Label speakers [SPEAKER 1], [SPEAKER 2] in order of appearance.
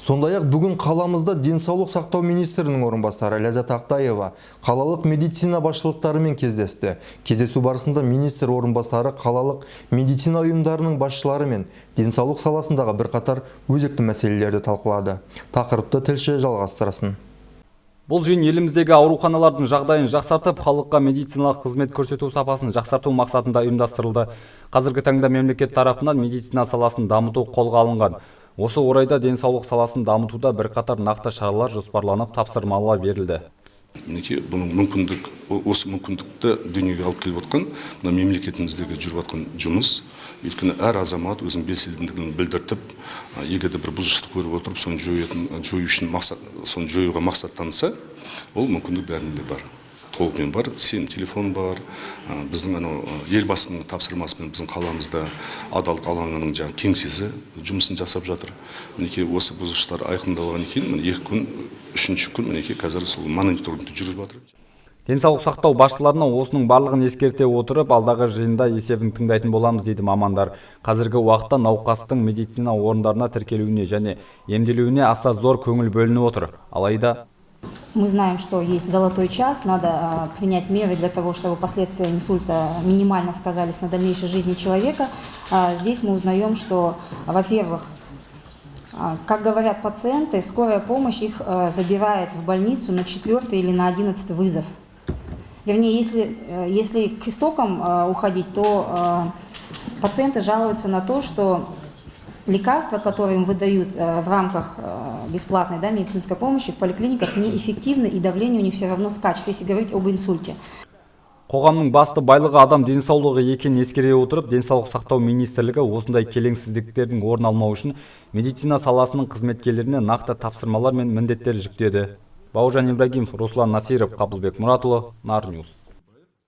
[SPEAKER 1] Сондай-ақ бүгін қаламызда денсаулық сақтау министрінің орынбасары Ләззат Ақтаева қалалық медицина басшылықтарымен кездесті. Кездесу барысында министр орынбасары қалалық медицина ұйымдарының басшылары мен денсаулық саласындағы бірқатар өзекті мәселелерді талқылады. Тақырыпты тілші жалғастырасын.
[SPEAKER 2] Бұл жиын еліміздегі ауруханалардың жағдайын жақсартып, халыққа медициналық қызмет көрсету сапасын жақсарту мақсатында ұйымдастырылды. Қазіргі таңда мемлекет тарапынан медицина саласын дамыту қолға алынған. Осы орайда денсаулық саласын дамытуда бірқатар нақты шаралар жоспарланып тапсырмалар берілді.
[SPEAKER 3] Осы мүмкіндікті дүниеге алып келіп отқан мемлекетіміздегі жүріп жатқан жұмыс. Өйткені әр азамат өзінің белсенділігін білдіртіп, егер де бір бұзушылықты көріп отырып, соны жоюға мақсаттанса, ол мүмкіндік бәрінде бар. Толығымен бар, сенім телефон бар. Біздің елбасының тапсырмасымен біздің қаламызда адалдық алаңының кеңсесі жұмысын жасап жатыр. Осы бұзушылықтар айқындалғаннан кейін 2 күн, 3-ші күн қазір сол мониторингті жүргізіп жатыр.
[SPEAKER 2] Денсаулық сақтау басшыларына осының барлығын ескерте отырып, алдағы жиында есебін тыңдайтын боламыз дейді мамандар. Қазіргі уақытта науқастың медицина орындарына тіркелуіне және емделуіне аса зор көңіл бөлініп отыр. Алайда
[SPEAKER 4] мы знаем, что есть золотой час, надо принять меры для того, чтобы последствия инсульта минимально сказались на дальнейшей жизни человека. Здесь мы узнаем, что, во-первых, как говорят пациенты, скорая помощь их забирает в больницу на 4-й или на 11-й вызов. Вернее, если к истокам уходить, то пациенты жалуются на то, что лекарства, которые им выдают в рамках бесплатной медицинской помощи в поликлиниках, неэффективны, и давление у них все равно скачет, если говорить об инсульте.
[SPEAKER 2] Қоғамның басты байлығы адам денсаулығы екенін ескере отырып, денсаулық сақтау министрлігі осындай келеңсіздіктердің орын алмау үшін медицина саласының қызметкерлеріне нақты тапсырмалар мен міндеттер жүктеді. Бауыржан Ибрагимов, Руслан Насиров, Қабылбек Мұратұлы, Нар Ньюс.